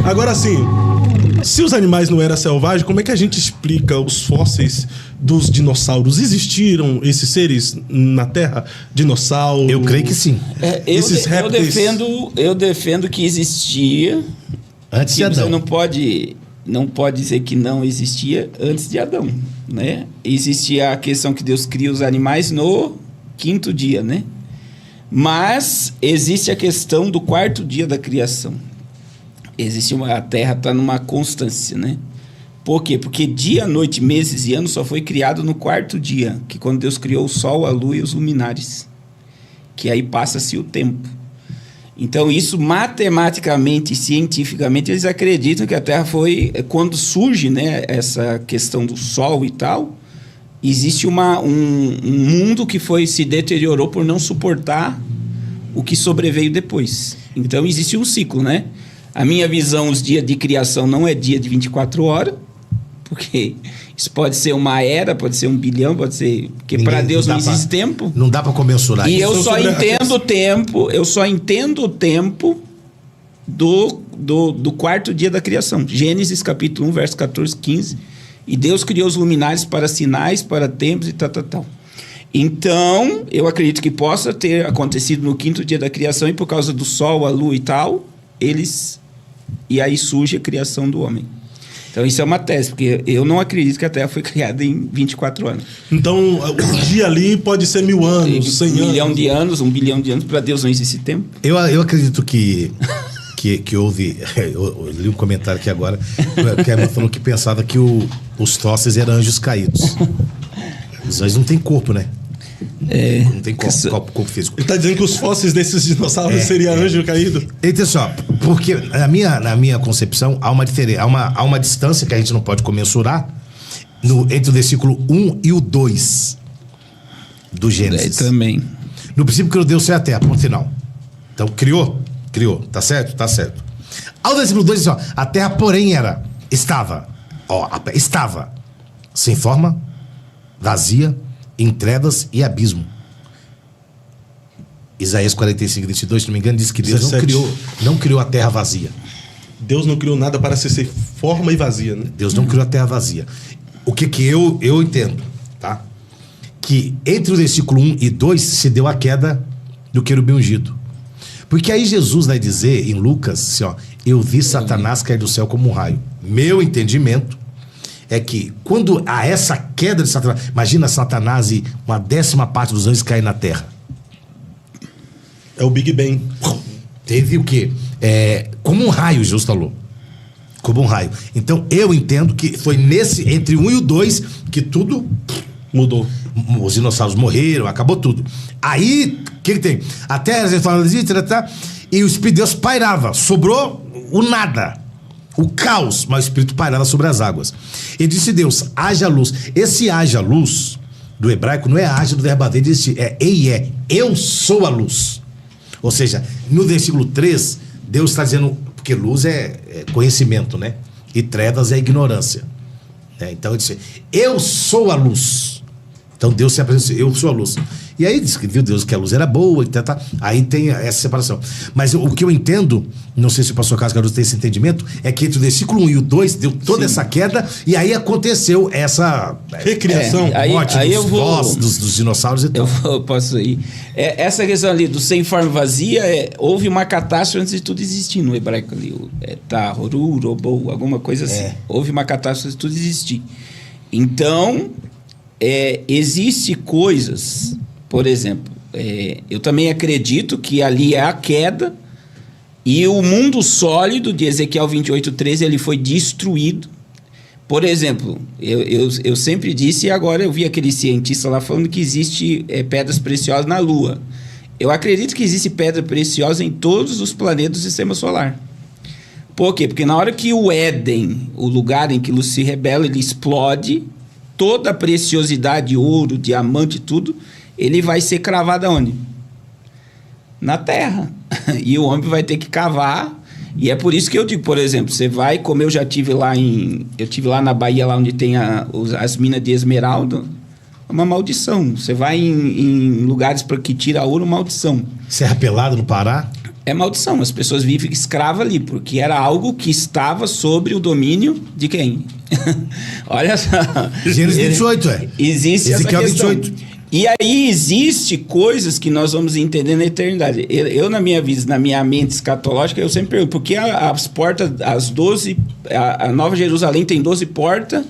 Agora sim, se os animais não eram selvagens, como é que a gente explica os fósseis dos dinossauros? Existiram esses seres na Terra? Dinossauro? Eu creio que sim. Esses répteis... eu defendo que existia. Antes de Adão. Você não pode dizer que não existia antes de Adão, né? Existia a questão que Deus cria os animais no 5º dia, né? Mas existe a questão do 4º dia da criação. A Terra está numa constância, né? Por quê? Porque dia, noite, meses e anos só foi criado no 4º dia, que quando Deus criou o Sol, a Lua e os luminares. Que aí passa-se o tempo. Então, isso matematicamente e cientificamente, eles acreditam que a Terra foi... Quando surge, né, essa questão do Sol e tal, existe um mundo que se deteriorou por não suportar o que sobreveio depois. Então, existe um ciclo, né? A minha visão, os dias de criação não é dia de 24 horas, porque isso pode ser uma era, pode ser 1 bilhão, pode ser... Porque para Deus não existe tempo. Não dá para comensurar. E eu só entendo o tempo do 4º dia da criação. Gênesis capítulo 1, verso 14, 15. E Deus criou os luminares para sinais, para tempos e tal. Então, eu acredito que possa ter acontecido no 5º dia da criação e por causa do Sol, a Lua e tal, e aí surge a criação do homem. Então isso é uma tese, porque eu não acredito que a Terra foi criada em 24 anos. Então o dia ali pode ser 1000 anos, 100 anos. 1 milhão de anos, 1 bilhão de anos, para Deus não existe tempo. Eu acredito que houve... Eu li um comentário aqui agora, que a irmã falou que pensava que os fósseis eram anjos caídos. Os anjos não têm corpo, né? Não tem corpo físico. Ele está dizendo que os fósseis desses dinossauros seriam anjo caído? Então, só, porque na minha concepção há uma diferença, há uma distância que a gente não pode comensurar entre o versículo 1 e o 2 do Gênesis. Também. No princípio criou Deus e a terra, ponto final. Então, criou, tá certo? Tá certo. Ao versículo 2 diz, ó, a terra, porém, estava sem forma, vazia, em trevas e abismo. Isaías 45, 22, se não me engano, diz que Deus não criou a terra vazia. Deus não criou nada para ser forma e vazia, né? Deus não criou a terra vazia. O que eu entendo, tá? Que entre o versículo 1 e 2 se deu a queda do querubim ungido. Porque aí Jesus vai dizer em Lucas, assim, ó, eu vi Satanás cair do céu como um raio. Meu entendimento é que quando há essa queda de Satanás, imagina Satanás e uma 10ª parte dos anjos cair na terra. É o Big Bang. Teve o quê? Como um raio, Jesus falou. Como um raio. Então eu entendo que foi entre o 1 e o 2 que tudo mudou. Os dinossauros morreram, acabou tudo. Aí, o que tem? A terra, e o Espírito de Deus pairava. Sobrou o nada. O caos, mas o Espírito pairava sobre as águas. E disse Deus, haja luz. Esse haja luz, do hebraico, não é haja do verbo haver de existir, é ei, eu sou a luz. Ou seja, no versículo 3, Deus está dizendo, porque luz é conhecimento, né? E trevas é ignorância. Então ele disse, eu sou a luz. Então Deus se apresenta, eu sou a luz. E aí diz que viu Deus que a luz era boa, aí tem essa separação. Mas o que eu entendo, não sei se o pastor Carlos Garoto tem esse entendimento, é que entre o versículo 1 e o 2 deu toda essa queda, e aí aconteceu essa recriação, morte dos dinossauros e tal. Eu posso ir. Essa questão ali do sem forma vazia, houve uma catástrofe antes de tudo existir no hebraico ali. Horu, Robô, alguma coisa assim. Houve uma catástrofe antes de tudo existir. Então, existe coisas... Por exemplo, eu também acredito que ali é a queda e o mundo sólido de Ezequiel 28:13 ele foi destruído. Por exemplo, eu sempre disse e agora eu vi aquele cientista lá falando que existe pedras preciosas na Lua. Eu acredito que existe pedra preciosa em todos os planetas do Sistema Solar. Por quê? Porque na hora que o Éden, o lugar em que Lúcifer se rebela, ele explode, toda a preciosidade, ouro, diamante, tudo... ele vai ser cravado aonde? Na terra. E o homem vai ter que cavar. E é por isso que eu digo, por exemplo, você vai, como eu já tive lá eu tive lá na Bahia, lá onde tem as minas de esmeralda, É uma maldição. Você vai em lugares para que tira ouro, maldição. Serra Pelada, no Pará? É maldição. As pessoas vivem escravas ali, porque era algo que estava sobre o domínio de quem? Olha só. Gênesis 28, Existe Ezequiel essa questão. 28. E aí existe coisas que nós vamos entender na eternidade. Eu na minha mente escatológica, eu sempre pergunto, por que as portas, as 12, a Nova Jerusalém tem 12 portas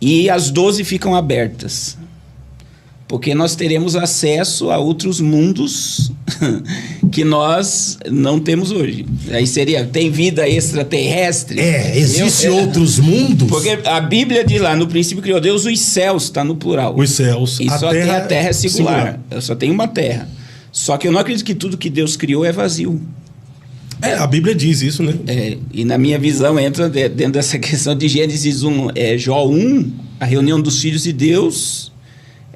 e as 12 ficam abertas? Porque nós teremos acesso a outros mundos que nós não temos hoje. Aí tem vida extraterrestre. Existem outros mundos? Porque a Bíblia diz lá, no princípio criou Deus os céus, está no plural. Os céus. E só tem a terra singular. Só tem uma terra. Só que eu não acredito que tudo que Deus criou é vazio. A Bíblia diz isso, né? E na minha visão entra dentro dessa questão de Gênesis 1, Jó 1, a reunião dos filhos de Deus.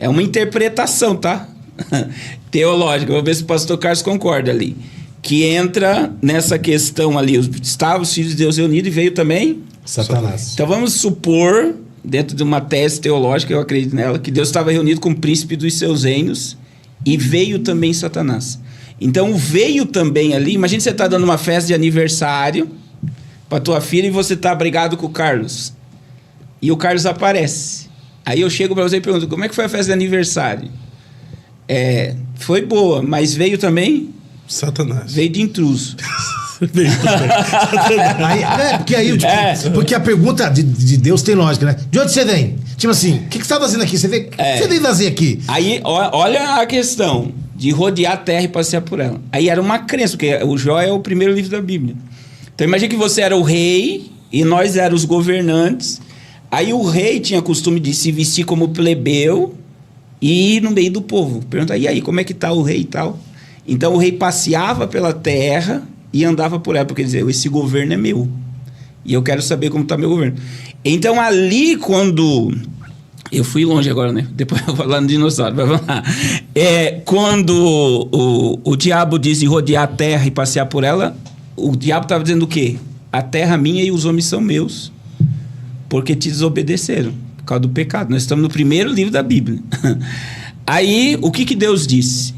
É uma interpretação, tá? Teológica. Vou ver se o pastor Carlos concorda ali. Que entra nessa questão ali. Estavam os filhos de Deus reunidos e veio também Satanás. Então vamos supor, dentro de uma tese teológica, eu acredito nela, que Deus estava reunido com o príncipe dos seus reinos e veio também Satanás. Então veio também ali. Imagina você está dando uma festa de aniversário para tua filha e você está brigado com o Carlos. E o Carlos aparece. Aí eu chego para você e pergunto, como é que foi a festa de aniversário? Foi boa, mas veio também? Satanás. Veio de intruso. Porque a pergunta de Deus tem lógica, né? De onde você vem? Tipo assim, o que você está fazendo aqui? Você vem fazer aqui? Aí, olha a questão de rodear a terra e passear por ela. Aí era uma crença, porque o Jó é o primeiro livro da Bíblia. Então imagina que você era o rei e nós éramos os governantes. Aí o rei tinha costume de se vestir como plebeu e ir no meio do povo. Pergunta, e aí, como é que tá o rei e tal? Então o rei passeava pela terra e andava por ela, porque dizia, esse governo é meu. E eu quero saber como está meu governo. Então ali, quando... Eu fui longe agora, né? Depois eu vou falar no dinossauro, mas vamos lá. Quando o diabo diz de rodear a terra e passear por ela, o diabo estava dizendo o quê? A terra minha e os homens são meus. Porque te desobedeceram, por causa do pecado. Nós estamos no primeiro livro da Bíblia. Aí, o que Deus disse?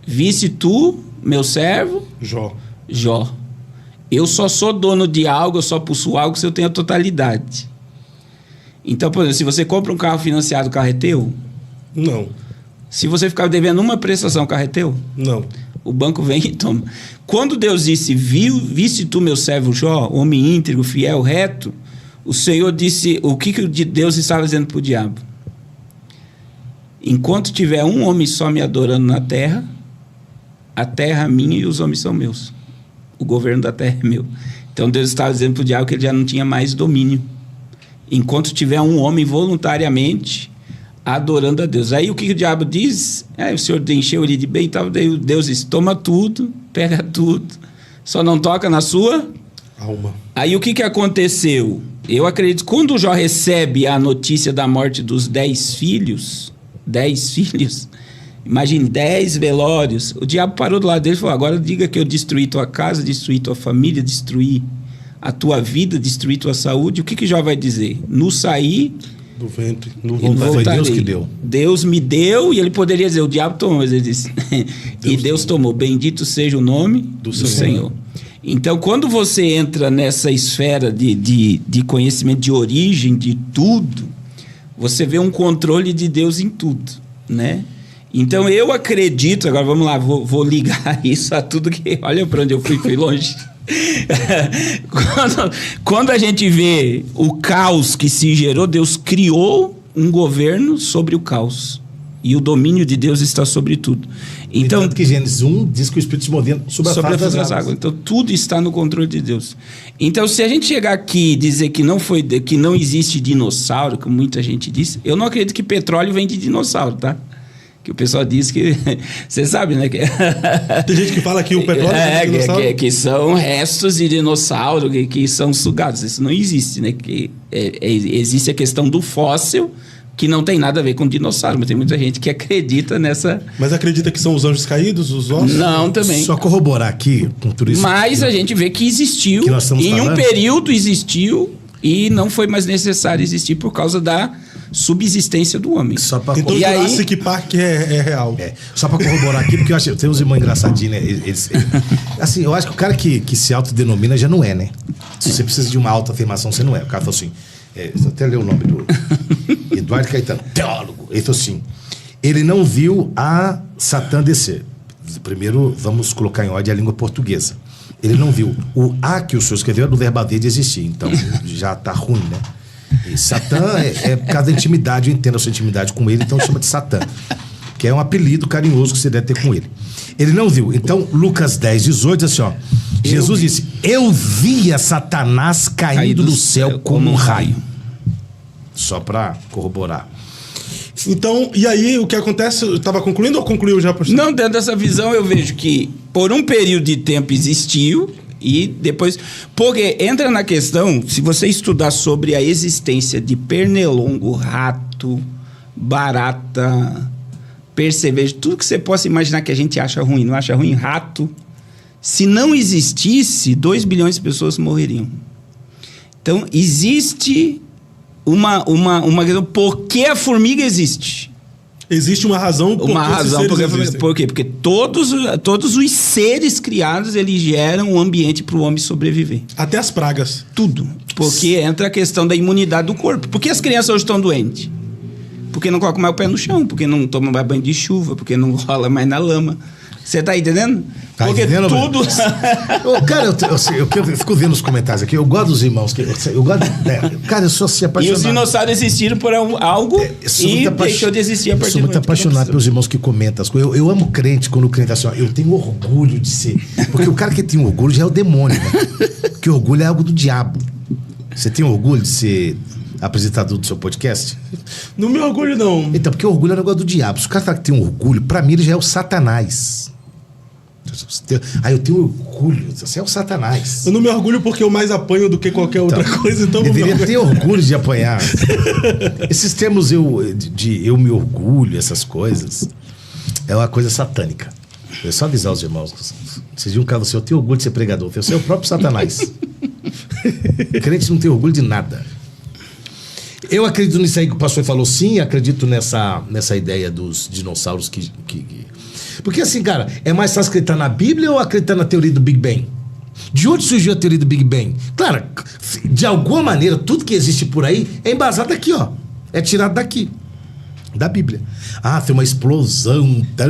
Viste tu, meu servo? Jó. Eu só sou dono de algo, eu só possuo algo se eu tenho a totalidade. Então, por exemplo, se você compra um carro financiado, o carro é teu? Não. Se você ficar devendo uma prestação, o carro é teu? Não. O banco vem e toma. Quando Deus disse, viste tu, meu servo Jó, homem íntegro, fiel, reto, o Senhor disse, o que Deus estava dizendo para o diabo? Enquanto tiver um homem só me adorando na terra, a terra é minha e os homens são meus. O governo da terra é meu. Então Deus estava dizendo para o diabo que ele já não tinha mais domínio. Enquanto tiver um homem voluntariamente adorando a Deus. Aí o que o diabo diz? O Senhor encheu ele de bem e tal. Daí Deus diz, toma tudo, pega tudo, só não toca na sua alma. Aí o que aconteceu? Eu acredito, quando o Jó recebe a notícia da morte dos 10 filhos, imagine, 10 velórios, o diabo parou do lado dele e falou, agora diga que eu destruí tua casa, destruí tua família, destruí a tua vida, destruí tua saúde. O que Jó vai dizer? No sair do ventre, no voltarei. Foi Deus que deu. Deus me deu, e ele poderia dizer, o diabo tomou, mas ele disse, e Deus tomou, bendito seja o nome do Senhor. Então, quando você entra nessa esfera de conhecimento de origem de tudo, você vê um controle de Deus em tudo, né? Então, eu acredito... Agora, vamos lá, vou ligar isso a tudo que... Olha para onde eu fui longe. Quando a gente vê o caos que se gerou, Deus criou um governo sobre o caos. E o domínio de Deus está sobre tudo. Então, tanto que Gênesis 1 diz que o Espírito se movia sobre a face das águas. Então, tudo está no controle de Deus. Então, se a gente chegar aqui e dizer que não existe dinossauro, como muita gente diz, eu não acredito que petróleo vem de dinossauro, tá? Que o pessoal diz que... Você sabe, né? Tem gente que fala que o petróleo é de dinossauro. Que são restos de dinossauro que são sugados. Isso não existe, né? Existe a questão do fóssil, que não tem nada a ver com dinossauro, mas tem muita gente que acredita nessa... Mas acredita que são os anjos caídos, os ossos? Não, também. Só corroborar aqui com tudo isso. Mas a gente vê que existiu, em um período existiu, e não foi mais necessário existir por causa da subsistência do homem. Só pra Então E aí- Jurassic Park é real. Só pra corroborar aqui, porque eu acho tem uns irmãos engraçadinhos, né? Assim, eu acho que o cara que se autodenomina já não é, né? Se você precisa de uma autoafirmação, você não é. O cara falou assim, deixa eu até ler o nome do Eduardo Caetano, teólogo. Ele falou assim, ele não viu a Satã descer. Primeiro, vamos colocar em ordem a língua portuguesa. Ele não viu. O A que o senhor escreveu é do verbo haver de existir, então já tá ruim, né? E Satã é por causa da intimidade, eu entendo a sua intimidade com ele, então chama de Satã. Que é um apelido carinhoso que você deve ter com ele. Ele não viu. Então, Lucas 10, 18, diz assim, ó. Jesus disse, eu via Satanás caindo do céu como um raio. Só pra corroborar. Então, e aí o que acontece? Eu tava concluindo ou concluiu já, pastor? Não, dentro dessa visão eu vejo que por um período de tempo existiu e depois... Porque entra na questão, se você estudar sobre a existência de pernilongo, rato, barata, percevejo, tudo que você possa imaginar que a gente acha ruim, não acha ruim? Rato. Se não existisse, 2 bilhões de pessoas morreriam. Então, existe uma questão, por que a formiga existe? Existe uma razão por Uma que esses razão, seres porque, existem. por quê? Porque todos os seres criados, eles geram um ambiente para o homem sobreviver. Até as pragas. Tudo. Porque entra a questão da imunidade do corpo. Por que as crianças hoje estão doentes? Porque não colocam mais o pé no chão, porque não tomam mais banho de chuva, porque não rola mais na lama. Você tá entendendo? Tá porque entendendo, tudo... Cara, eu fico vendo os comentários aqui, eu gosto dos irmãos, eu gosto... Cara, eu sou assim E apaixonado. os dinossauros existiram por algo e deixou de existir a Eu partir sou do muito momento que apaixonado não pelos irmãos que comentam as coisas. Eu amo crente quando o crente é assim, ó, eu tenho orgulho de ser. Porque o cara que tem orgulho já é o demônio, né? Porque orgulho é algo do diabo. Você tem orgulho de ser apresentador do seu podcast? Não me orgulho, não. Então, porque orgulho é um negócio do diabo. Se o cara fala que tem orgulho, pra mim ele já é o Satanás. Eu tenho orgulho. Você é o Satanás. Eu não me orgulho porque eu mais apanho do que qualquer outra coisa, então não me Deveria orgulho. ter orgulho de apanhar. Esses termos eu me orgulho, essas coisas, é uma coisa satânica. É só avisar os irmãos. Vocês viram um cara, eu tenho orgulho de ser pregador. Você é o próprio Satanás. Crente não tem orgulho de nada. Eu acredito nisso aí que o pastor falou, sim, acredito nessa ideia dos dinossauros que... Porque assim, cara, é mais fácil acreditar na Bíblia ou acreditar na teoria do Big Bang? De onde surgiu a teoria do Big Bang? Claro, de alguma maneira, tudo que existe por aí é embasado aqui, ó. É tirado daqui. Da Bíblia. Ah, tem uma explosão, tá.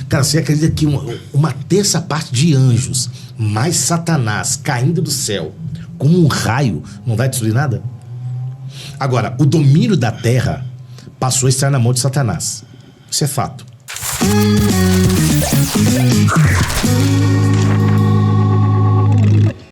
Cara, você acredita que uma terça parte de anjos, mais Satanás caindo do céu, como um raio, não vai destruir nada? Agora, o domínio da terra passou a estar na mão de Satanás. Isso é fato.